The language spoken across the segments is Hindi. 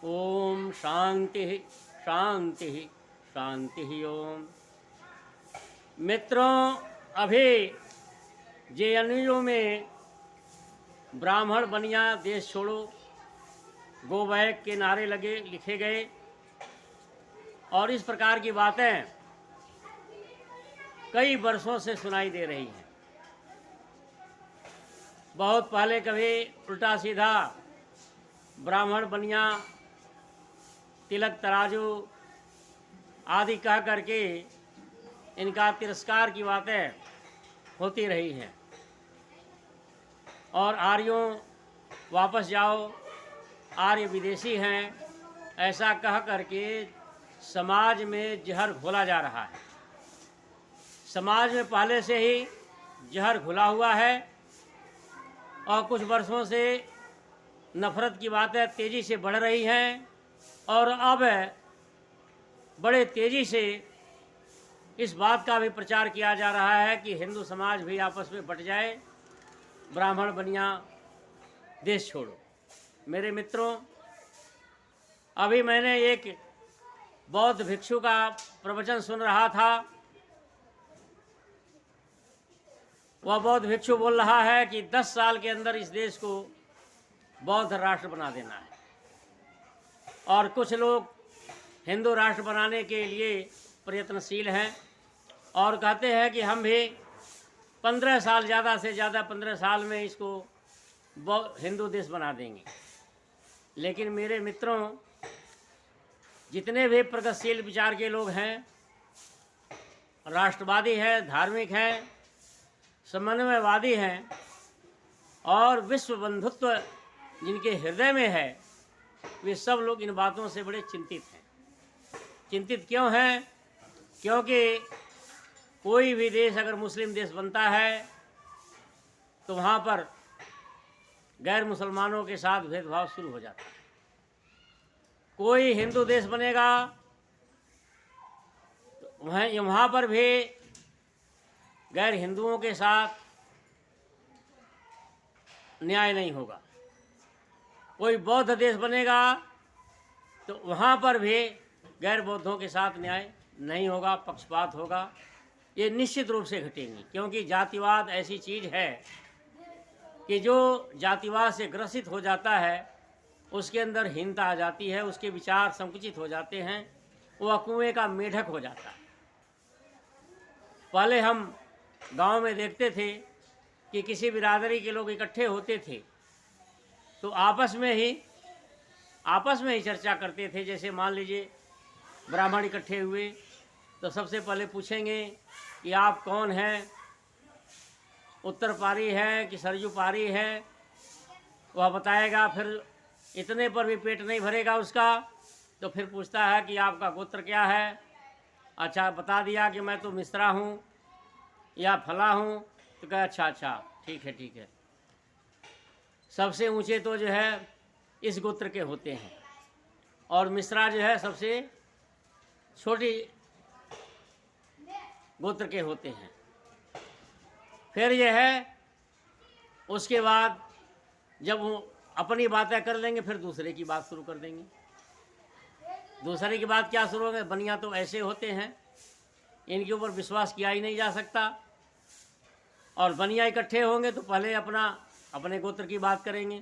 ओम शांति शांति शांति ओम। मित्रों, अभी जेएनयू में ब्राह्मण बनिया देश छोड़ो, गो बैक के नारे लगे लिखे गए और इस प्रकार की बातें कई वर्षों से सुनाई दे रही हैं। बहुत पहले कभी उल्टा सीधा ब्राह्मण बनिया, तिलक तराजू आदि कह करके इनका तिरस्कार की बातें होती रही हैं और आर्यों वापस जाओ, आर्य विदेशी हैं, ऐसा कह करके समाज में जहर घोला जा रहा है। समाज में पहले से ही जहर घुला हुआ है और कुछ वर्षों से नफ़रत की बातें तेज़ी से बढ़ रही हैं और अब बड़े तेज़ी से इस बात का भी प्रचार किया जा रहा है कि हिंदू समाज भी आपस में बट जाए, ब्राह्मण बनिया देश छोड़ो। मेरे मित्रों, अभी मैंने एक बौद्ध भिक्षु का प्रवचन सुन रहा था। वह बौद्ध भिक्षु बोल रहा है कि 10 साल के अंदर इस देश को बौद्ध राष्ट्र बना देना है और कुछ लोग हिंदू राष्ट्र बनाने के लिए प्रयत्नशील हैं और कहते हैं कि हम भी 15 साल, ज़्यादा से ज़्यादा 15 साल में इसको हिंदू देश बना देंगे। लेकिन मेरे मित्रों, जितने भी प्रगतिशील विचार के लोग हैं, राष्ट्रवादी हैं, धार्मिक हैं, समन्वयवादी हैं और विश्व बंधुत्व जिनके हृदय में है, वे सब लोग इन बातों से बड़े चिंतित हैं। चिंतित क्यों हैं? क्योंकि कोई भी देश अगर मुस्लिम देश बनता है तो वहाँ पर गैर मुसलमानों के साथ भेदभाव शुरू हो जाता है। कोई हिंदू देश बनेगा तो वहाँ पर भी गैर हिंदुओं के साथ न्याय नहीं होगा। कोई बौद्ध देश बनेगा तो वहाँ पर भी गैर बौद्धों के साथ न्याय नहीं होगा, पक्षपात होगा। ये निश्चित रूप से घटेंगी, क्योंकि जातिवाद ऐसी चीज़ है कि जो जातिवाद से ग्रसित हो जाता है उसके अंदर हीनता आ जाती है, उसके विचार संकुचित हो जाते हैं, वह कुएं का मेढक हो जाता है। पहले हम गांव में देखते थे कि किसी बिरादरी के लोग इकट्ठे होते थे तो आपस में ही चर्चा करते थे। जैसे मान लीजिए ब्राह्मण इकट्ठे हुए तो सबसे पहले पूछेंगे कि आप कौन हैं, उत्तर पारी है कि सरयू पारी है, वह बताएगा। फिर इतने पर भी पेट नहीं भरेगा उसका तो फिर पूछता है कि आपका गोत्र क्या है। अच्छा, बता दिया कि मैं तो मिश्रा हूँ या फला हूँ, तो कहे अच्छा ठीक है। सबसे ऊंचे तो जो है इस गोत्र के होते हैं और मिश्रा जो है सबसे छोटी गोत्र के होते हैं। फिर यह है, उसके बाद जब वो अपनी बातें कर लेंगे फिर दूसरे की बात शुरू कर देंगे। दूसरे की बात क्या शुरू होगी? बनिया तो ऐसे होते हैं, इनके ऊपर विश्वास किया ही नहीं जा सकता। और बनिया इकट्ठे होंगे तो पहले अपने गोत्र की बात करेंगे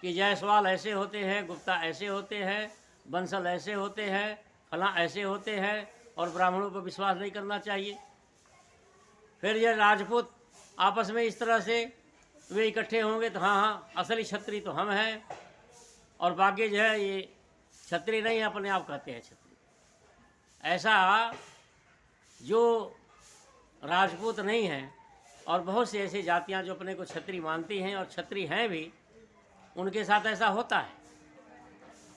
कि जायसवाल ऐसे होते हैं, गुप्ता ऐसे होते हैं, बंसल ऐसे होते हैं, फला ऐसे होते हैं और ब्राह्मणों पर विश्वास नहीं करना चाहिए। फिर ये राजपूत आपस में इस तरह से वे इकट्ठे होंगे तो हाँ असली क्षत्रिय तो हम हैं और बाकी जो है ये क्षत्रिय नहीं, अपने आप कहते हैं क्षत्रिय। ऐसा जो राजपूत नहीं हैं और बहुत सी ऐसी जातियां जो अपने को क्षत्रिय मानती हैं और क्षत्रिय हैं भी, उनके साथ ऐसा होता है।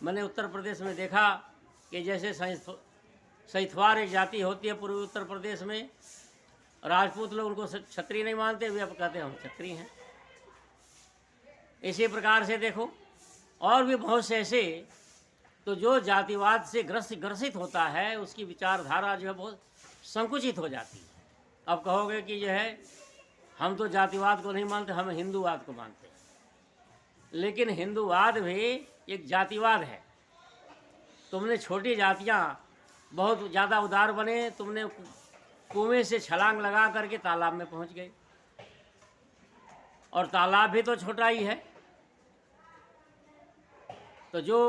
मैंने उत्तर प्रदेश में देखा कि जैसे सैथवार एक जाति होती है पूर्वी उत्तर प्रदेश में, राजपूत लोग उनको क्षत्रिय नहीं मानते, वे अब कहते हैं हम क्षत्रिय हैं। इसी प्रकार से देखो और भी बहुत से ऐसे, तो जो जातिवाद से ग्रसित होता है उसकी विचारधारा जो है बहुत संकुचित हो जाती है। अब कहोगे कि जो है हम तो जातिवाद को नहीं मानते, हम हिंदूवाद को मानते हैं। लेकिन हिंदूवाद भी एक जातिवाद है तुमने छोटी जातियाँ बहुत ज़्यादा उदार बने, तुमने कुएं से छलांग लगा करके तालाब में पहुंच गए, और तालाब भी तो छोटा ही है। तो जो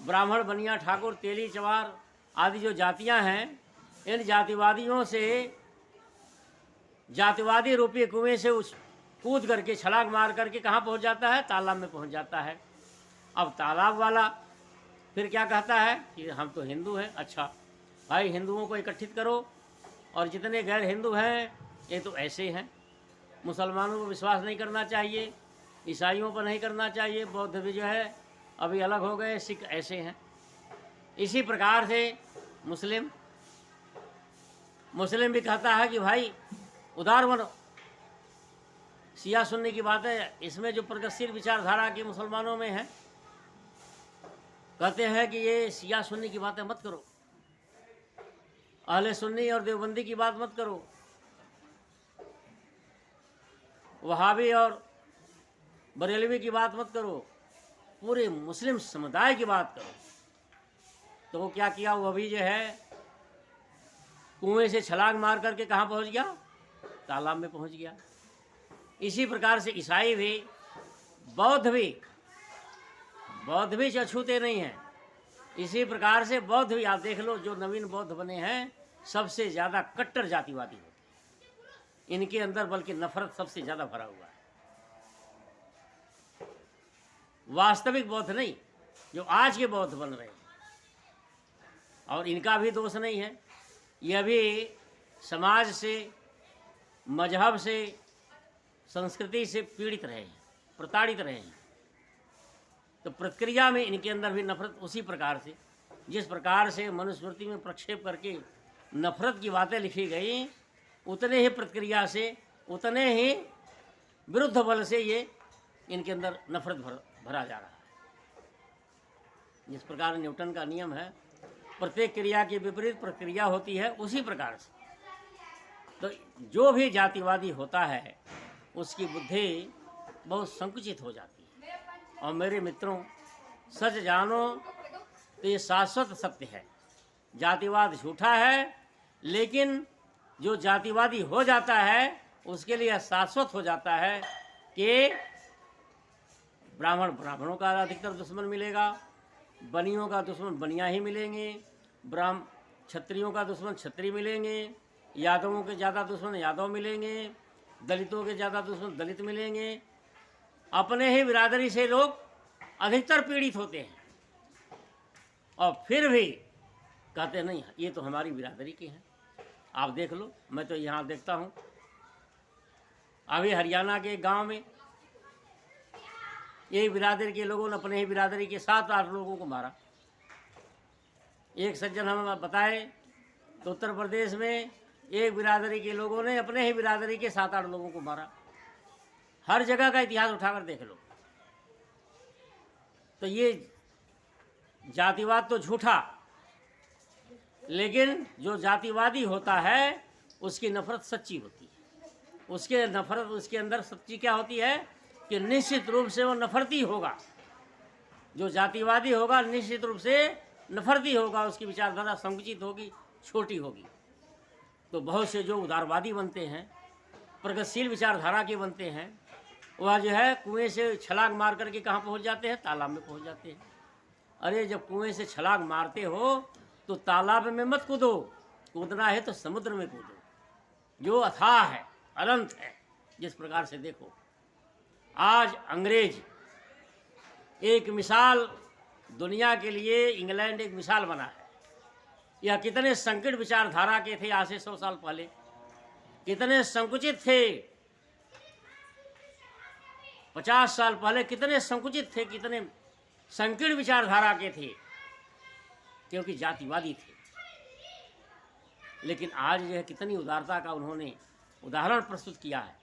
ब्राह्मण, बनिया, ठाकुर, तेली, चमार आदि जो जातियां हैं, इन जातिवादियों से जातिवादी रूपी कुएं से उस कूद करके छलांग मार करके कहाँ पहुंच जाता है? तालाब में पहुंच जाता है। अब तालाब वाला फिर क्या कहता है कि हम तो हिंदू हैं। अच्छा भाई, हिंदुओं को इकट्ठित करो, और जितने गैर हिंदू हैं ये तो ऐसे हैं। मुसलमानों को विश्वास नहीं करना चाहिए, ईसाइयों पर नहीं करना चाहिए, बौद्ध भी जो है अभी अलग हो गए, सिख ऐसे हैं। इसी प्रकार से मुस्लिम भी कहता है कि भाई उदार बनो। शिया सुन्नी की बात है, इसमें जो प्रगतिशील विचारधारा के मुसलमानों में है, कहते हैं कि ये शिया सुन्नी की बातें मत करो, अहले सुन्नी और देवबंदी की बात मत करो, वहाबी और बरेलवी की बात मत करो, पूरे मुस्लिम समुदाय की बात करो। तो वो क्या किया? वो भी जो है कुएं से छलांग मार करके कहाँ पहुंच गया? तालाब में पहुंच गया। इसी प्रकार से ईसाई भी, बौद्ध भी अछूते नहीं हैं। इसी प्रकार से बौद्ध भी, आप देख लो, जो नवीन बौद्ध बने हैं सबसे ज़्यादा कट्टर जातिवादी होते हैं। इनके अंदर बल्कि नफरत सबसे ज़्यादा भरा हुआ है। वास्तविक बौद्ध नहीं, जो आज के बौद्ध बन रहे हैं। और इनका भी दोष नहीं है, यह भी समाज से, मजहब से, संस्कृति से पीड़ित रहे हैं, प्रताड़ित रहे हैं। तो प्रक्रिया में इनके अंदर भी नफरत उसी प्रकार से, जिस प्रकार से मनुस्मृति में प्रक्षेप करके नफरत की बातें लिखी गई, उतने ही प्रक्रिया से, उतने ही विरुद्ध बल से ये इनके अंदर नफरत भरा जा रहा है। जिस प्रकार न्यूटन का नियम है, प्रत्येक क्रिया की विपरीत प्रक्रिया होती है, उसी प्रकार से तो जो भी जातिवादी होता है उसकी बुद्धि बहुत संकुचित हो जाती है। और मेरे मित्रों, सच जानो तो ये शाश्वत सत्य है, जातिवाद झूठा है, लेकिन जो जातिवादी हो जाता है उसके लिए शाश्वत हो जाता है कि ब्राह्मणों का अधिकतर दुश्मन मिलेगा, बनियों का दुश्मन बनिया ही मिलेंगे, क्षत्रियों का दुश्मन क्षत्रिय मिलेंगे, यादवों के ज़्यादा दुश्मन यादव मिलेंगे, दलितों के ज़्यादा दुश्मन दलित मिलेंगे। अपने ही बिरादरी से लोग अधिकतर पीड़ित होते हैं, और फिर भी कहते नहीं ये तो हमारी बिरादरी के हैं। आप देख लो, मैं तो यहाँ देखता हूँ, अभी हरियाणा के गांव में एक बिरादरी के लोगों ने अपने ही बिरादरी के 7-8 लोगों को मारा। एक सज्जन हमें बताए तो उत्तर प्रदेश में एक बिरादरी के लोगों ने अपने ही बिरादरी के 7-8 लोगों को मारा। हर जगह का इतिहास उठाकर देख लो। तो ये जातिवाद तो झूठा, लेकिन जो जातिवादी होता है उसकी नफरत सच्ची होती है। उसके अंदर सच्ची क्या होती है कि निश्चित रूप से वो नफरती होगा। जो जातिवादी होगा निश्चित रूप से नफरती होगा, उसकी विचारधारा संकुचित होगी, छोटी होगी। तो बहुत से जो उदारवादी बनते हैं, प्रगतिशील विचारधारा के बनते हैं, वह जो है कुएं से छलांग मार करके कहाँ पहुँच जाते हैं? तालाब में पहुँच जाते हैं। अरे जब कुएं से छलांग मारते हो तो तालाब में मत कूदो, कूदना है तो समुद्र में कूदो, जो अथाह है, अनंत है। जिस प्रकार से देखो, आज अंग्रेज एक मिसाल दुनिया के लिए, इंग्लैंड एक मिसाल बना है। यह कितने संकीर्ण विचारधारा के थे आज से 100 साल पहले, कितने संकुचित थे 50 साल पहले, कितने संकुचित थे, कितने संकीर्ण विचारधारा के थे, क्योंकि जातिवादी थे। लेकिन आज जो है कितनी उदारता का उन्होंने उदाहरण प्रस्तुत किया है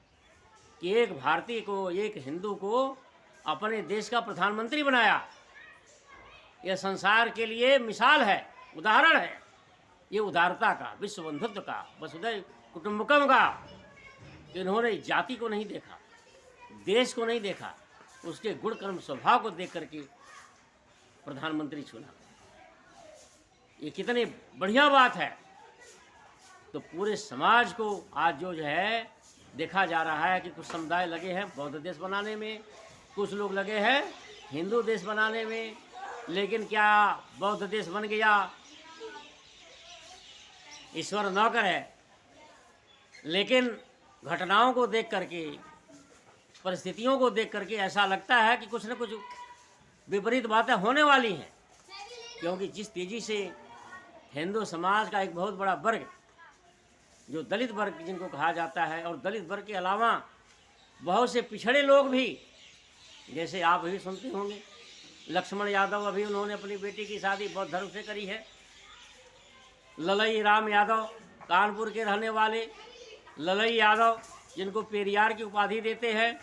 कि एक भारतीय को, एक हिंदू को अपने देश का प्रधानमंत्री बनाया। यह संसार के लिए मिसाल है, उदाहरण है। ये उदारता का, विश्व बंधुत्व का, वसुधैव कुटुंबकम का। इन्होंने जाति को नहीं देखा, देश को नहीं देखा, उसके गुण कर्म स्वभाव को देख करके प्रधानमंत्री चुना। ये कितनी बढ़िया बात है। तो पूरे समाज को आज जो है देखा जा रहा है कि कुछ समुदाय लगे हैं बौद्ध देश बनाने में, कुछ लोग लगे हैं हिंदू देश बनाने में। लेकिन क्या बौद्ध देश बन गया? ईश्वर नौकर है। लेकिन घटनाओं को देख करके, परिस्थितियों को देख करके ऐसा लगता है कि कुछ न कुछ विपरीत बातें होने वाली हैं। क्योंकि जिस तेज़ी से हिंदू समाज का एक बहुत बड़ा वर्ग, जो दलित वर्ग जिनको कहा जाता है, और दलित वर्ग के अलावा बहुत से पिछड़े लोग भी, जैसे आप भी सुनते होंगे लक्ष्मण यादव, अभी उन्होंने अपनी बेटी की शादी बौद्ध धर्म से करी है। ललई राम यादव, कानपुर के रहने वाले ललई यादव, जिनको पेरियार की उपाधि देते हैं,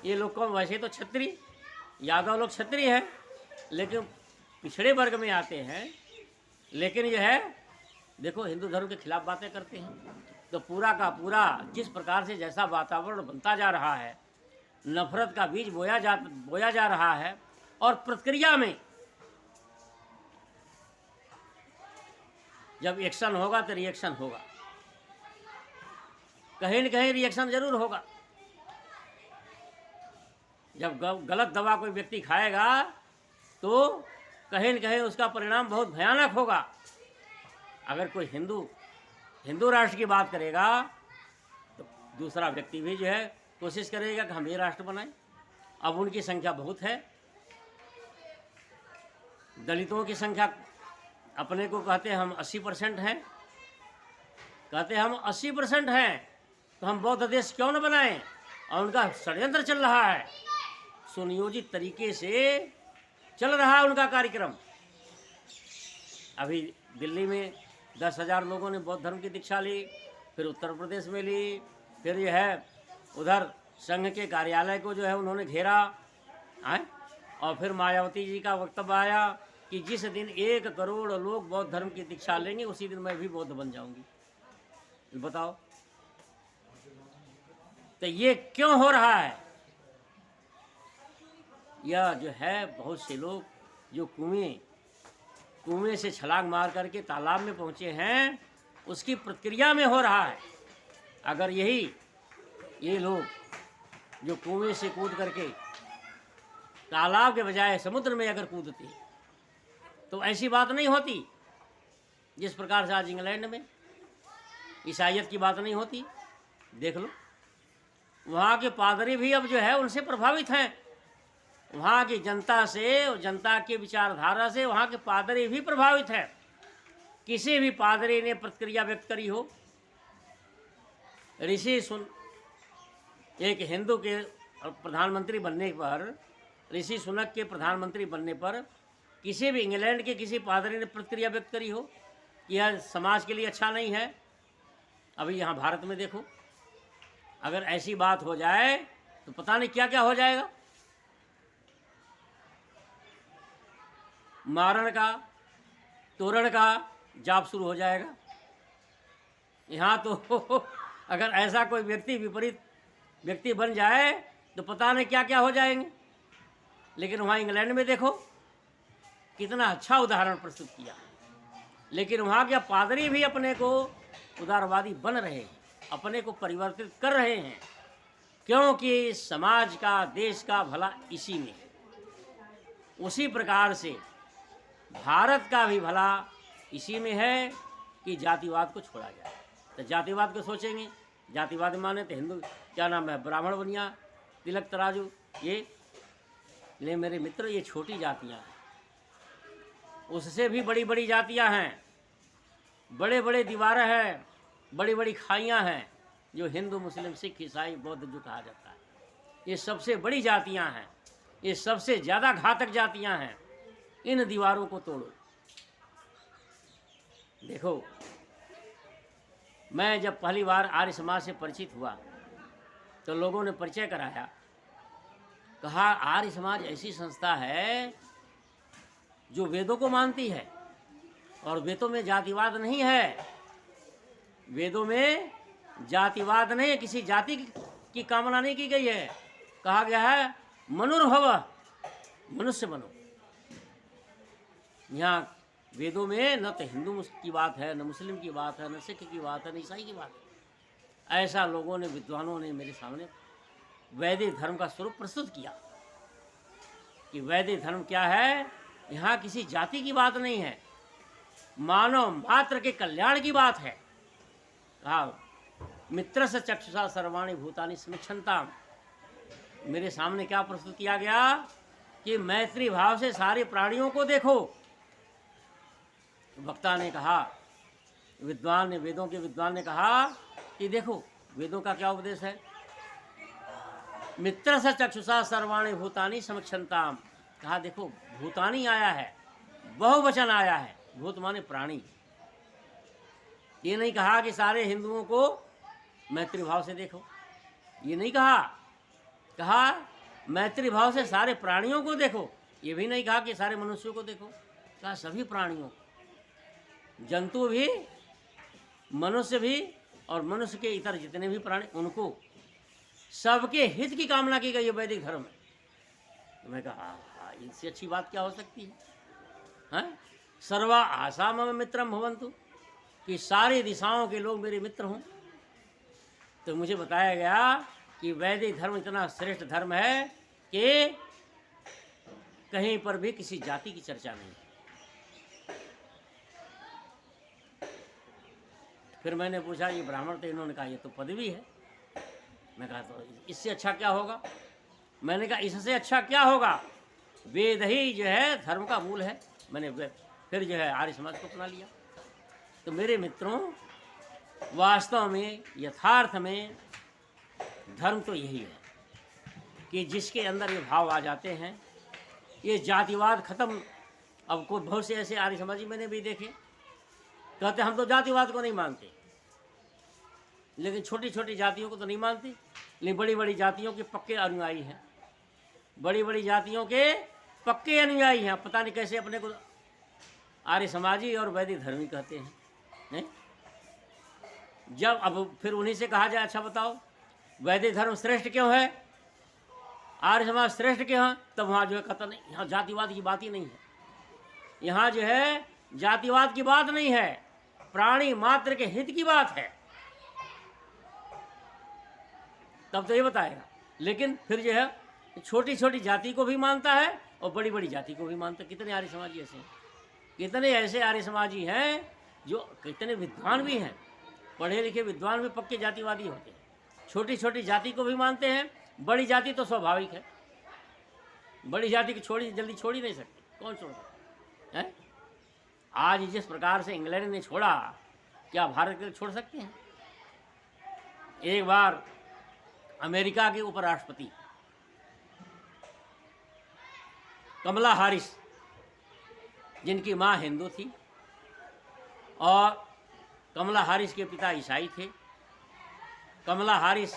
ये लोग को वैसे तो क्षत्रिय, यादव लोग क्षत्रिय हैं, लेकिन पिछड़े वर्ग में आते हैं। लेकिन यह है देखो हिंदू धर्म के खिलाफ बातें करते हैं। तो पूरा का पूरा जिस प्रकार से जैसा वातावरण बनता जा रहा है, नफरत का बीज बोया जा रहा है, और प्रक्रिया में जब एक्शन होगा तो रिएक्शन होगा, कहीं न कहीं रिएक्शन जरूर होगा। जब गलत दवा कोई व्यक्ति खाएगा तो कहीं न कहीं उसका परिणाम बहुत भयानक होगा। अगर कोई हिंदू राष्ट्र की बात करेगा तो दूसरा व्यक्ति भी जो है कोशिश करेगा कि हम ये राष्ट्र बनाएं। अब उनकी संख्या बहुत है, दलितों की संख्या अपने को कहते हैं हम 80% हैं, कहते हैं हम 80% हैं, तो हम बौद्ध देश क्यों न बनाएं? और उनका षड्यंत्र चल रहा है, सुनियोजित तरीके से चल रहा है उनका कार्यक्रम। अभी दिल्ली में 10,000 लोगों ने बौद्ध धर्म की दीक्षा ली, फिर उत्तर प्रदेश में ली, फिर यह है उधर संघ के कार्यालय को जो है उन्होंने घेरा है। और फिर मायावती जी का वक्तव्य आया कि जिस दिन 1 करोड़ लोग बौद्ध धर्म की दीक्षा लेंगे उसी दिन मैं भी बौद्ध बन जाऊंगी। बताओ तो ये क्यों हो रहा है? यह जो है बहुत से लोग जो कुएं से छलांग मार करके तालाब में पहुंचे हैं, उसकी प्रक्रिया में हो रहा है। अगर ये लोग जो कुएं से कूद करके तालाब के बजाय समुद्र में अगर कूदते तो ऐसी बात नहीं होती। जिस प्रकार से आज इंग्लैंड में ईसाइयत की बात नहीं होती, देख लो वहाँ के पादरी भी अब जो है उनसे प्रभावित हैं। वहाँ की जनता से और जनता की विचारधारा से वहाँ के पादरी भी प्रभावित हैं। किसी भी पादरी ने प्रतिक्रिया व्यक्त करी हो, एक हिंदू के प्रधानमंत्री बनने पर, ऋषि सुनक के प्रधानमंत्री बनने पर किसी भी इंग्लैंड के किसी पादरी ने प्रतिक्रिया व्यक्त करी हो कि यह समाज के लिए अच्छा नहीं है? अभी यहाँ भारत में देखो, अगर ऐसी बात हो जाए तो पता नहीं क्या क्या हो जाएगा। मारण का, तोरण का जाप शुरू हो जाएगा। यहाँ तो अगर ऐसा कोई विपरीत व्यक्ति बन जाए तो पता नहीं क्या क्या हो जाएंगे। लेकिन वहाँ इंग्लैंड में देखो कितना अच्छा उदाहरण प्रस्तुत किया। लेकिन वहाँ के पादरी भी अपने को उदारवादी बन रहे हैं, अपने को परिवर्तित कर रहे हैं, क्योंकि समाज का, देश का भला इसी में है। उसी प्रकार से भारत का भी भला इसी में है कि जातिवाद को छोड़ा जाए। तो जातिवाद को सोचेंगे, जातिवाद माने तो हिंदू, क्या नाम है, ब्राह्मण बनिया, तिलक तराजू, ये ले मेरे मित्र, ये छोटी जातियां हैं। उससे भी बड़ी बड़ी जातियां हैं, बड़े बड़े दीवारें हैं, बड़ी बड़ी खाइयां हैं, जो हिंदू, मुस्लिम, सिख, ईसाई, बौद्ध जो कहा जाता है। ये सबसे बड़ी जातियां हैं, ये सबसे ज़्यादा घातक जातियां हैं। इन दीवारों को तोड़ो। देखो, मैं जब पहली बार आर्य समाज से परिचित हुआ तो लोगों ने परिचय कराया, कहा आर्य समाज ऐसी संस्था है जो वेदों को मानती है, और वेदों में जातिवाद नहीं है। वेदों में जातिवाद नहीं, किसी जाति की कामना नहीं की गई है। कहा गया है मनुर्भव, मनुष्य बनो। यहाँ वेदों में न तो हिंदू की बात है, न मुस्लिम की बात है, न सिख की बात है, न ईसाई की बात है। ऐसा लोगों ने, विद्वानों ने मेरे सामने वैदिक धर्म का स्वरूप प्रस्तुत किया कि वैदिक धर्म क्या है। यहाँ किसी जाति की बात नहीं है, मानव मात्र के कल्याण की बात है। कहा मित्र से चक्षुषा सर्वाणी भूतानि समीक्षन्ताम। मेरे सामने क्या प्रस्तुत किया गया कि मैत्री भाव से सारे प्राणियों को देखो। वक्ता ने कहा, विद्वान ने, वेदों के विद्वान ने कहा कि देखो वेदों का क्या उपदेश है। मित्र से चक्षुषा सर्वाणी भूतानि समीक्षन्ताम। कहा देखो भूतानि आया है, बहुवचन आया है, भूत माने प्राणी। ये नहीं कहा कि सारे हिंदुओं को मैत्री भाव से देखो, ये नहीं कहा। कहा मैत्री भाव से सारे प्राणियों को देखो, ये भी नहीं कहा कि सारे मनुष्यों को देखो। कहा सभी प्राणियों, जंतु भी, मनुष्य भी, और मनुष्य के इतर जितने भी प्राणी, उनको सबके हित की कामना की गई है वैदिक धर्म में। तो मैं कहा इससे अच्छी बात क्या हो सकती है, हैं? सर्वा आशा मम मित्रम भवन्तु, कि सारी दिशाओं के लोग मेरे मित्र हों। तो मुझे बताया गया कि वैदिक धर्म इतना श्रेष्ठ धर्म है कि कहीं पर भी किसी जाति की चर्चा नहीं। फिर मैंने पूछा ये ब्राह्मण थे, इन्होंने कहा ये तो पदवी है। मैं कहा तो इससे अच्छा क्या होगा। मैंने कहा इससे अच्छा क्या होगा, वेद ही जो है धर्म का मूल है। मैंने फिर जो है आर्य समाज को अपना लिया। तो मेरे मित्रों, वास्तव में यथार्थ में धर्म तो यही है कि जिसके अंदर ये भाव आ जाते हैं, ये जातिवाद खत्म। अब कोई बहुत से ऐसे आर्य समाजी मैंने भी देखे, कहते हम तो जातिवाद को नहीं मानते, लेकिन छोटी छोटी जातियों को तो नहीं मानते, लेकिन बड़ी बड़ी जातियों के पक्के अनुयायी हैं। बड़ी बड़ी जातियों के पक्के अनुयायी हैं। पता नहीं कैसे अपने को आर्य समाजी और वैदिक धर्मी कहते हैं, नहीं? जब अब फिर उन्हीं से कहा जाए अच्छा बताओ वैदिक धर्म श्रेष्ठ क्यों है, आर्य समाज श्रेष्ठ क्यों है, तब वहाँ जो है कहता नहीं, यहाँ जातिवाद की बात ही नहीं है। यहाँ जो है जातिवाद की बात नहीं है, प्राणी मात्र के हित की बात है। तब तो ये बताएगा। लेकिन फिर जो है छोटी छोटी जाति को भी मानता है और बड़ी बड़ी जाति को भी मानता है। कितने आर्य समाजी ऐसे हैं, कितने ऐसे आर्य समाजी हैं जो कितने विद्वान भी हैं, पढ़े लिखे विद्वान भी पक्के जातिवादी होते हैं। छोटी छोटी जाति को भी मानते हैं, बड़ी जाति तो स्वाभाविक है, बड़ी जाति की जल्दी छोड़ ही नहीं सकती। कौन छोड़ सकता है? आज जिस प्रकार से इंग्लैंड ने छोड़ा, क्या भारत के छोड़ सकते हैं? एक बार अमेरिका के उपराष्ट्रपति कमला हारिस, जिनकी माँ हिंदू थी और कमला हारिस के पिता ईसाई थे, कमला हारिस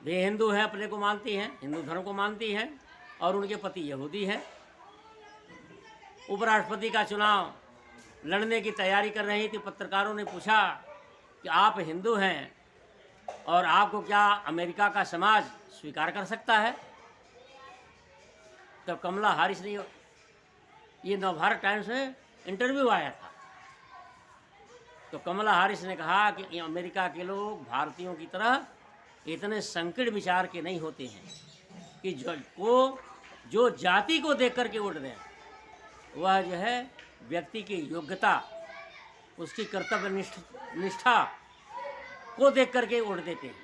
भी हिंदू हैं, अपने को मानती हैं, हिंदू धर्म को मानती हैं, और उनके पति यहूदी हैं। उपराष्ट्रपति का चुनाव लड़ने की तैयारी कर रही थी। पत्रकारों ने पूछा कि आप हिंदू हैं और आपको क्या अमेरिका का समाज स्वीकार कर सकता है? तब कमला हारिस ने, ये नवभारत टाइम्स में इंटरव्यू आया था, तो कमला हारिस ने कहा कि अमेरिका के लोग भारतीयों की तरह इतने संकीर्ण विचार के नहीं होते हैं कि जो जाति को देख करके वोट दें। वह जो है व्यक्ति की योग्यता, उसकी कर्तव्य निष्ठा को देख करके वोट देते हैं,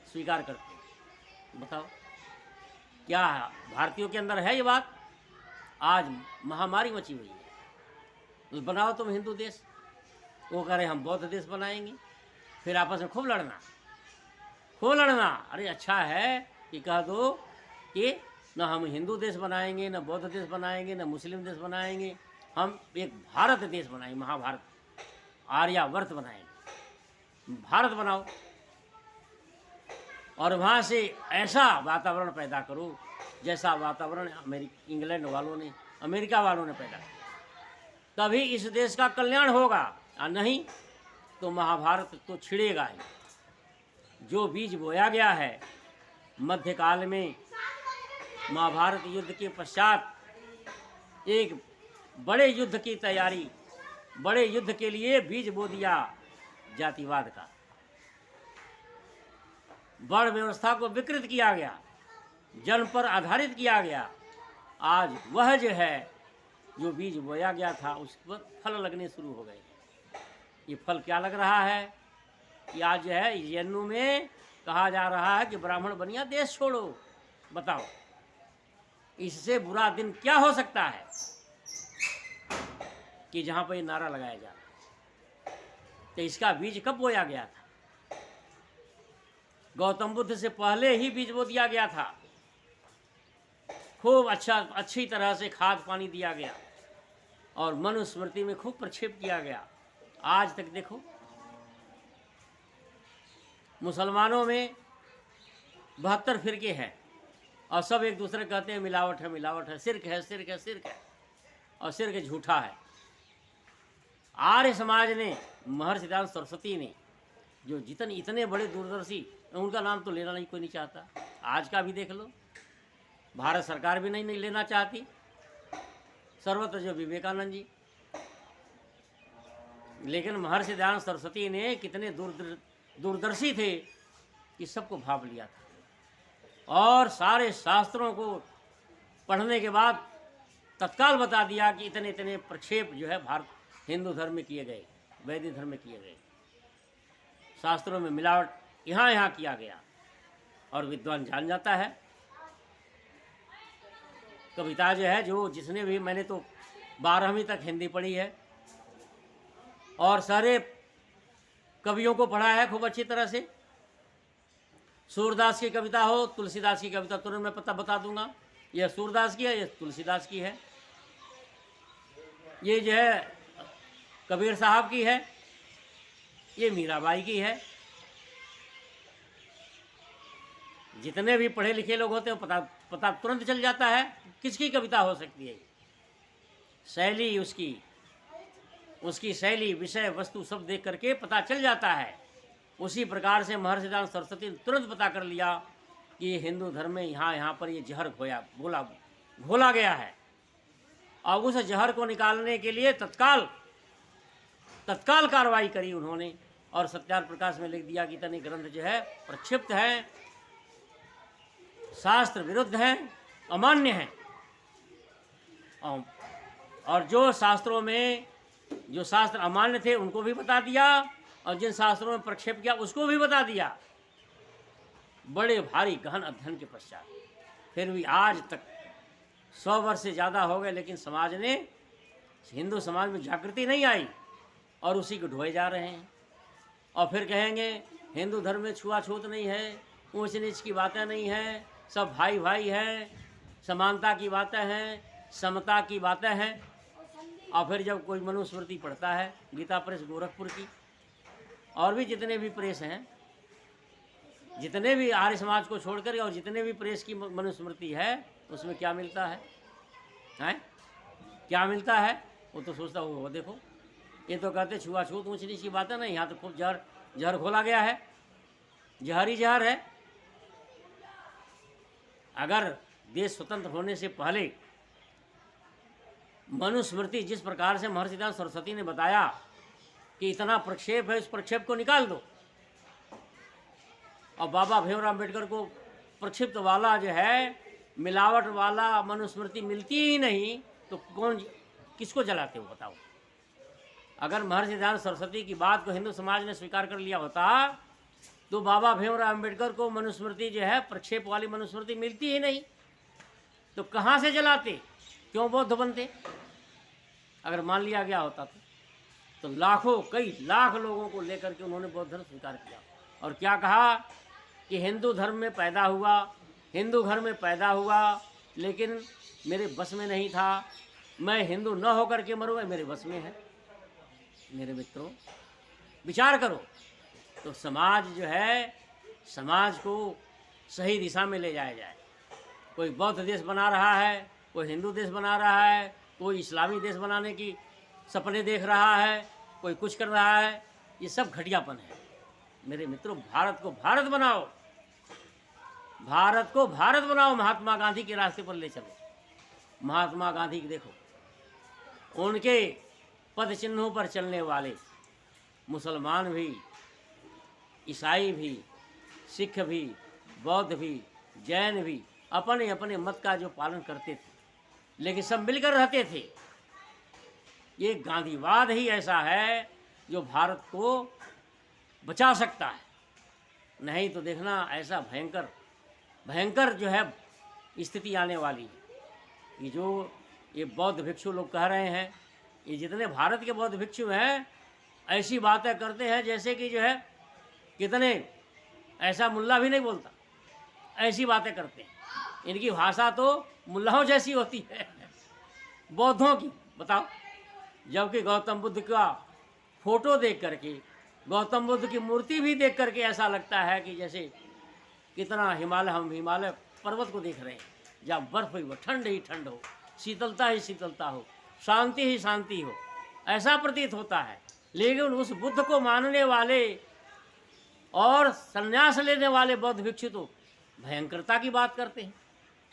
स्वीकार करते हैं। बताओ क्या भारतीयों के अंदर है ये बात? आज महामारी मची हुई है, तो बनाओ तुम हिंदू देश, वो कह रहे हम बौद्ध देश बनाएंगे, फिर आपस में खूब लड़ना। अरे अच्छा है कि कह दो कि न हम हिंदू देश बनाएंगे, न बौद्ध देश बनाएंगे, न मुस्लिम देश बनाएंगे, हम एक भारत देश बनाएंगे, महाभारत, आर्यावर्त बनाएंगे, भारत बनाओ। और वहाँ से ऐसा वातावरण पैदा करो जैसा वातावरण इंग्लैंड वालों ने, अमेरिका वालों ने पैदा किया, तभी इस देश का कल्याण होगा, और नहीं तो महाभारत तो छिड़ेगा ही। जो बीज बोया गया है मध्यकाल में, महाभारत युद्ध के पश्चात एक बड़े युद्ध की तैयारी, बड़े युद्ध के लिए बीज बो दिया जातिवाद का। वर्ण व्यवस्था को विकृत किया गया, जन्म पर आधारित किया गया। आज वह जो है, जो बीज बोया गया था, उस पर फल लगने शुरू हो गए। ये फल क्या लग रहा है कि आज जो है जन्नू में कहा जा रहा है कि ब्राह्मण बनिया देश छोड़ो। बताओ, इससे बुरा दिन क्या हो सकता है कि जहां पर ये नारा लगाया जा रहा है। तो इसका बीज कब बोया गया था? गौतम बुद्ध से पहले ही बीज बो दिया गया था। खूब अच्छी तरह से खाद पानी दिया गया और मनुस्मृति में खूब प्रक्षेप किया गया। आज तक देखो, मुसलमानों में 72 फिरके हैं और सब एक दूसरे कहते हैं मिलावट है, मिलावट है, सिर्क है, सिर्क है, सिर्क है, और सिर्क झूठा है। आर्य समाज ने, महर्षि दयानंद सरस्वती ने, जो इतने बड़े दूरदर्शी, उनका नाम तो लेना नहीं कोई नहीं चाहता। आज का भी देख लो, भारत सरकार भी नहीं लेना चाहती। सर्वत्र जो विवेकानंद जी, लेकिन महर्षि दयानंद सरस्वती ने कितने दूरदर्शी थे कि सबको भाप लिया था और सारे शास्त्रों को पढ़ने के बाद तत्काल बता दिया कि इतने इतने प्रक्षेप जो है भारत हिंदू धर्म में किए गए, वैदिक धर्म में किए गए। शास्त्रों में मिलावट यहाँ यहाँ किया गया और विद्वान जान जाता है। कविता जो है, जो जिसने भी, मैंने तो 12वीं तक हिंदी पढ़ी है और सारे कवियों को पढ़ा है खूब अच्छी तरह से। सूरदास की कविता हो, तुलसीदास की कविता, तुरंत मैं पता बता दूंगा यह सूरदास की है, यह तुलसीदास की है, ये जो है कबीर साहब की है, ये मीराबाई की है। जितने भी पढ़े लिखे लोग होते हैं पता तुरंत चल जाता है किसकी कविता हो सकती है। शैली उसकी शैली, विषय, वस्तु सब देख करके पता चल जाता है। उसी प्रकार से महर्षि दयानंद सरस्वती ने तुरंत पता कर लिया कि ये हिंदू धर्म में यहाँ पर ये जहर घोला गया है और उस जहर को निकालने के लिए तत्काल कार्रवाई करी उन्होंने और सत्यार्थ प्रकाश में लिख दिया कि इतने ग्रंथ जो है प्रक्षिप्त हैं, शास्त्र विरुद्ध हैं, अमान्य हैं। और जो शास्त्रों में जो शास्त्र अमान्य थे उनको भी बता दिया और जिन शास्त्रों में प्रक्षेप किया उसको भी बता दिया। बड़े भारी गहन अध्ययन के पश्चात फिर भी आज तक 100 वर्ष से ज़्यादा हो गए, लेकिन समाज ने, हिंदू समाज में जागृति नहीं आई और उसी को ढोए जा रहे हैं। और फिर कहेंगे हिंदू धर्म में छुआछूत नहीं है, ऊंच नीच की बातें नहीं हैं, सब भाई भाई हैं, समानता की बातें हैं, समता की बातें हैं। और फिर जब कोई मनुस्मृति पढ़ता है, गीता प्रेस गोरखपुर की और भी जितने भी प्रेस हैं, जितने भी आर्य समाज को छोड़कर और जितने भी प्रेस की मनुस्मृति है, उसमें क्या मिलता है? क्या मिलता है? वो तो सोचता वो देखो, ये तो कहते छुआछूत ऊंच नीच की बातें नहीं, यहाँ तो खूब जहर खोला गया है, जहर ही जहर है। अगर देश स्वतंत्र होने से पहले मनुस्मृति जिस प्रकार से महर्षि दयानंद सरस्वती ने बताया कि इतना प्रक्षेप है, उस प्रक्षेप को निकाल दो, और बाबा भीमराव अम्बेडकर को प्रक्षिप्त वाला जो है, मिलावट वाला मनुस्मृति मिलती ही नहीं, तो किसको जलाते हो बताओ? अगर महर्षि दयानंद सरस्वती की बात को हिंदू समाज ने स्वीकार कर लिया होता तो बाबा भीमराव अम्बेडकर को मनुस्मृति जो है, प्रक्षेप वाली मनुस्मृति मिलती ही नहीं, तो कहाँ से जलाते? क्यों बौद्ध बनते? अगर मान लिया गया होता तो लाखों, कई लाख लोगों को लेकर के उन्होंने बौद्ध धर्म स्वीकार किया और क्या कहा कि हिंदू धर्म में पैदा हुआ, हिंदू घर में पैदा हुआ, लेकिन मेरे बस में नहीं था, मैं हिंदू न होकर के मरूँ, मेरे बस में है। मेरे मित्रों, विचार करो तो समाज जो है, समाज को सही दिशा में ले जाया जाए। कोई बौद्ध देश बना रहा है, कोई हिंदू देश बना रहा है, कोई इस्लामी देश बनाने की सपने देख रहा है, कोई कुछ कर रहा है, ये सब घटियापन है। मेरे मित्रों, भारत को भारत बनाओ, भारत को भारत बनाओ, महात्मा गांधी के रास्ते पर ले चलो। महात्मा गांधी की देखो, उनके पद चिन्हों पर चलने वाले मुसलमान भी, ईसाई भी, सिख भी, बौद्ध भी, जैन भी अपने अपने मत का जो पालन करते थे, लेकिन सब मिलकर रहते थे। ये गांधीवाद ही ऐसा है जो भारत को बचा सकता है, नहीं तो देखना ऐसा भयंकर भयंकर जो है स्थिति आने वाली है। ये जो ये बौद्ध भिक्षु लोग कह रहे हैं, ये जितने भारत के बौद्ध भिक्षु हैं ऐसी बातें करते हैं जैसे कि जो है कितने, ऐसा मुल्ला भी नहीं बोलता, ऐसी बातें करते हैं। इनकी भाषा तो मुल्लाओं जैसी होती है बौद्धों की, बताओ। जबकि गौतम बुद्ध का फोटो देख करके, गौतम बुद्ध की मूर्ति भी देख करके ऐसा लगता है कि जैसे कितना हिमालय, हम हिमालय पर्वत को देख रहे हैं, जहाँ बर्फ ही ठंड ही ठंड हो, शीतलता ही शीतलता हो, शांति ही शांति हो, ऐसा प्रतीत होता है। लेकिन उस बुद्ध को मानने वाले और संन्यास लेने वाले बौद्ध भिक्षु तो भयंकरता की बात करते हैं,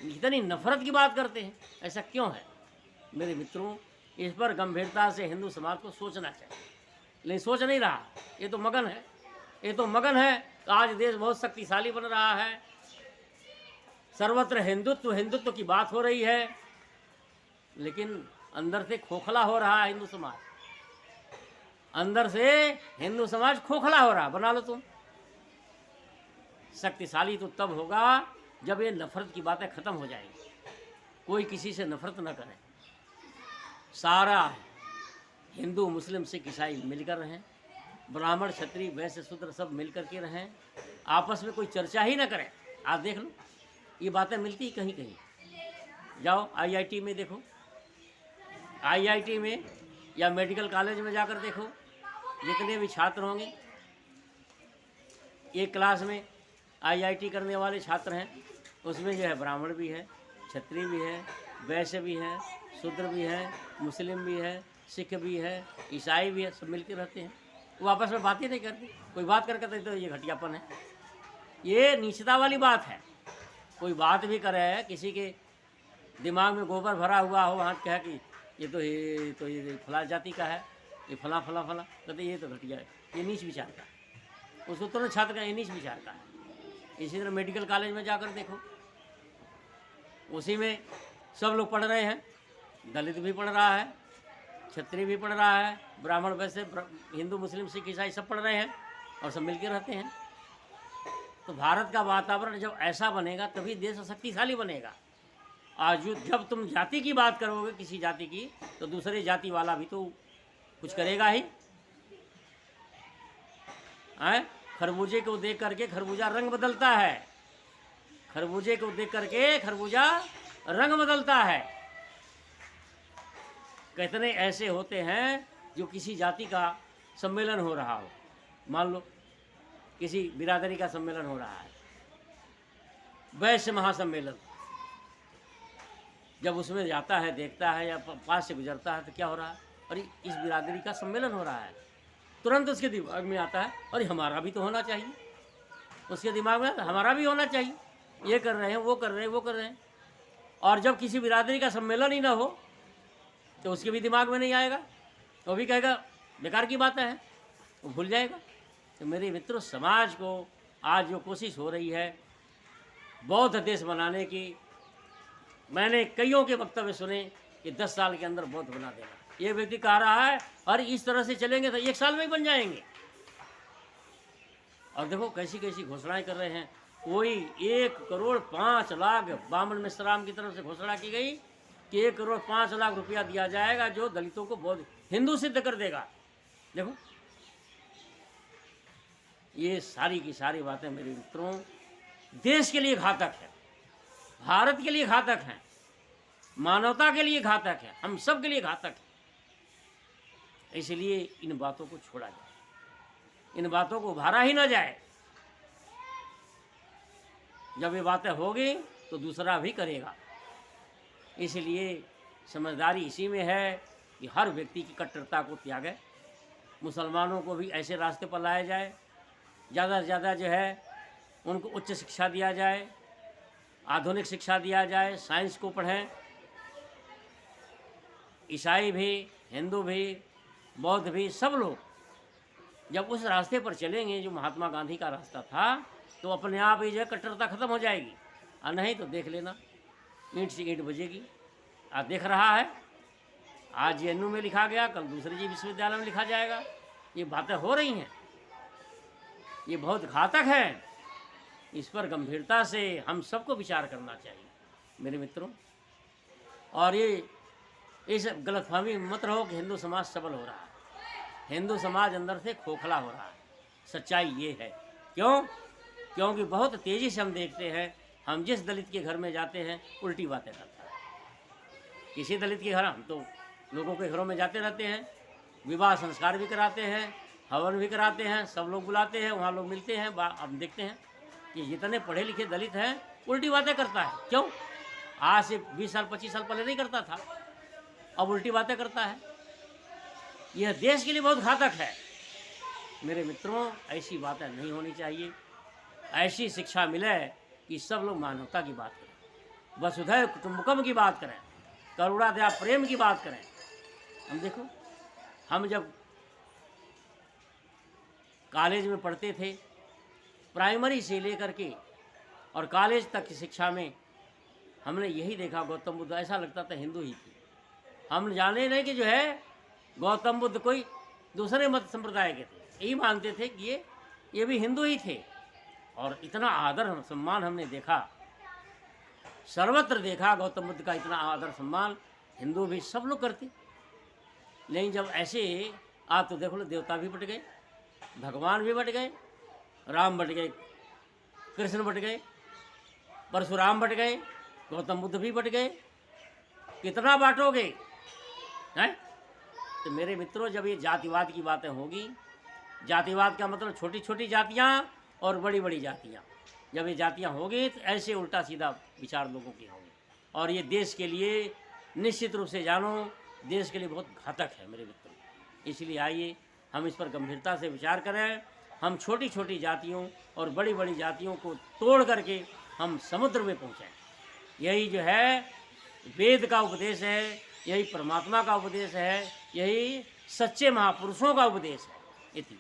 इतनी नफरत की बात करते हैं। ऐसा क्यों है मेरे मित्रों? इस पर गंभीरता से हिंदू समाज को सोचना चाहिए, लेकिन सोच नहीं रहा। ये तो मगन है, ये तो मगन है। आज देश बहुत शक्तिशाली बन रहा है, सर्वत्र हिंदुत्व हिंदुत्व की बात हो रही है, लेकिन अंदर से खोखला हो रहा है हिंदू समाज, अंदर से हिंदू समाज खोखला हो रहा। बना लो तुम। शक्तिशाली तो तब होगा जब ये नफरत की बातें खत्म हो जाएंगी, कोई किसी से नफरत न करे, सारा हिंदू मुस्लिम सिख ईसाई मिलकर रहें, ब्राह्मण क्षत्रिय वैश्य शूद्र सब मिलकर के रहें, आपस में कोई चर्चा ही ना करें। आप देख लो ये बातें मिलती कहीं कहीं। जाओ आईआईटी में देखो, आईआईटी में या मेडिकल कॉलेज में जाकर देखो, जितने भी छात्र होंगे, एक क्लास में आईआईटी करने वाले छात्र हैं, उसमें जो है ब्राह्मण भी है, क्षत्रिय भी है, वैश्य भी है, शूद्र भी है, मुस्लिम भी है, सिख भी है, ईसाई भी है, सब मिलकर रहते हैं। वो आपस में बातें नहीं करते, कोई बात करके तो ये घटियापन है, ये नीचता वाली बात है। कोई बात भी करे, किसी के दिमाग में गोबर भरा हुआ हो, हाथ कहे कि ये फला जाति का है, ये फला फला फला, कहते ये तो घटिया है, ये नीच विचार का है। उसको तुरंत छात्र का ये नीच विचार का है। इसी तरह मेडिकल कॉलेज में जाकर देखो, उसी में सब लोग पढ़ रहे हैं, दलित भी पढ़ रहा है, क्षत्रिय भी पढ़ रहा है, ब्राह्मण वैसे हिंदू मुस्लिम सिख ईसाई सब पढ़ रहे हैं और सब मिलकर रहते हैं। तो भारत का वातावरण जब ऐसा बनेगा तभी देश शक्तिशाली बनेगा। आज जब तुम जाति की बात करोगे किसी जाति की, तो दूसरे जाति वाला भी तो कुछ करेगा ही। खरबूजे को देख करके खरबूजा रंग बदलता है, खरबूजे को देख करके खरबूजा रंग बदलता है। कितने ऐसे होते हैं जो किसी जाति का सम्मेलन हो रहा हो, मान लो किसी बिरादरी का सम्मेलन हो रहा है, वैश्य महासम्मेलन, जब उसमें जाता है, देखता है या पास से गुजरता है तो क्या हो रहा है, अरे इस बिरादरी का सम्मेलन हो रहा है, तुरंत उसके दिमाग में आता है अरे हमारा भी तो होना चाहिए। उसके दिमाग में हमारा भी होना चाहिए, ये कर रहे हैं, वो कर रहे हैं, वो कर रहे हैं। और जब किसी बिरादरी का सम्मेलन ही ना हो तो उसके भी दिमाग में नहीं आएगा, वो भी कहेगा बेकार की बातें हैं, वो भूल जाएगा। तो मेरे मित्रों, समाज को आज जो कोशिश हो रही है बौद्ध देश बनाने की, मैंने कईयों के वक्तव्य सुने कि 10 साल के अंदर बौद्ध बना देना। ये व्यक्ति कह रहा है और इस तरह से चलेंगे तो 1 साल में ही बन जाएंगे। और देखो कैसी कैसी घोषणाएं कर रहे हैं। कोई 1,05,00,000 बामन मिश्राम की तरफ से घोषणा की गई कि 1,05,00,000 रुपया दिया जाएगा जो दलितों को बौद्ध हिंदू सिद्ध कर देगा। देखो ये सारी की सारी बातें मेरे मित्रों देश के लिए घातक है, भारत के लिए घातक है, मानवता के लिए घातक है, हम सब के लिए घातक है। इसलिए इन बातों को छोड़ा जाए, इन बातों को उभारा ही ना जाए। जब ये बातें होगी तो दूसरा भी करेगा। इसलिए समझदारी इसी में है कि हर व्यक्ति की कट्टरता को त्यागे, मुसलमानों को भी ऐसे रास्ते पर लाया जाए, ज़्यादा से ज़्यादा जो है उनको उच्च शिक्षा दिया जाए, आधुनिक शिक्षा दिया जाए, साइंस को पढ़ें, ईसाई भी, हिंदू भी, बौद्ध भी, सब लोग जब उस रास्ते पर चलेंगे जो महात्मा गांधी का रास्ता था, तो अपने आप ही जो है कट्टरता खत्म हो जाएगी। और नहीं तो देख लेना, ईंट से ईंट बजेगी। आज देख रहा है, आज JNU में लिखा गया, कल दूसरे जी विश्वविद्यालय में लिखा जाएगा। ये बातें हो रही हैं, ये बहुत घातक है। इस पर गंभीरता से हम सबको विचार करना चाहिए मेरे मित्रों। और ये इस गलतफहमी में मत रहो कि हिंदू समाज सबल हो रहा है। हिंदू समाज अंदर से खोखला हो रहा है। सच्चाई ये है। क्यों? क्योंकि बहुत तेज़ी से हम देखते हैं, हम जिस दलित के घर में जाते हैं उल्टी बातें करता है। किसी दलित के घर, हम तो लोगों के घरों में जाते रहते हैं, विवाह संस्कार भी कराते हैं, हवन भी कराते हैं, सब लोग बुलाते हैं, वहाँ लोग मिलते हैं। हम देखते हैं कि जितने पढ़े लिखे दलित हैं उल्टी बातें करता है। क्यों? आज से 20 साल 25 साल पहले नहीं करता था, अब उल्टी बातें करता है। यह देश के लिए बहुत घातक है मेरे मित्रों। ऐसी बातें नहीं होनी चाहिए। ऐसी शिक्षा मिले कि सब लोग मानवता की बात करें, वसुधैव कुटुंबकम की बात करें, करुणा दया प्रेम की बात करें। हम देखो, हम जब कॉलेज में पढ़ते थे, प्राइमरी से लेकर के और कॉलेज तक की शिक्षा में हमने यही देखा, गौतम बुद्ध ऐसा लगता था हिंदू ही थे। हम जाने नहीं कि जो है गौतम बुद्ध कोई दूसरे मत संप्रदाय के थे, यही मानते थे कि ये भी हिंदू ही थे। और इतना आदर सम्मान हमने देखा, सर्वत्र देखा गौतम बुद्ध का इतना आदर सम्मान, हिंदू भी सब लोग करते। लेकिन जब ऐसे आप तो देखो, देवता भी बट गए, भगवान भी बट गए, राम बट गए, कृष्ण बट गए, परशुराम बट गए, गौतम बुद्ध भी बट गए। कितना बांटोगे हैं? तो मेरे मित्रों, जब ये जातिवाद की बातें होगी, जातिवाद का मतलब छोटी छोटी जातियाँ और बड़ी बड़ी जातियाँ, जब ये जातियाँ होगी तो ऐसे उल्टा सीधा विचार लोगों के होंगे। और ये देश के लिए निश्चित रूप से जानो, देश के लिए बहुत घातक है मेरे मित्रों। इसलिए आइए हम इस पर गंभीरता से विचार करें। हम छोटी छोटी जातियों और बड़ी बड़ी जातियों को तोड़ करके हम समुद्र में पहुँचाएँ। यही जो है वेद का उपदेश है, यही परमात्मा का उपदेश है, यही सच्चे महापुरुषों का उपदेश है। इतनी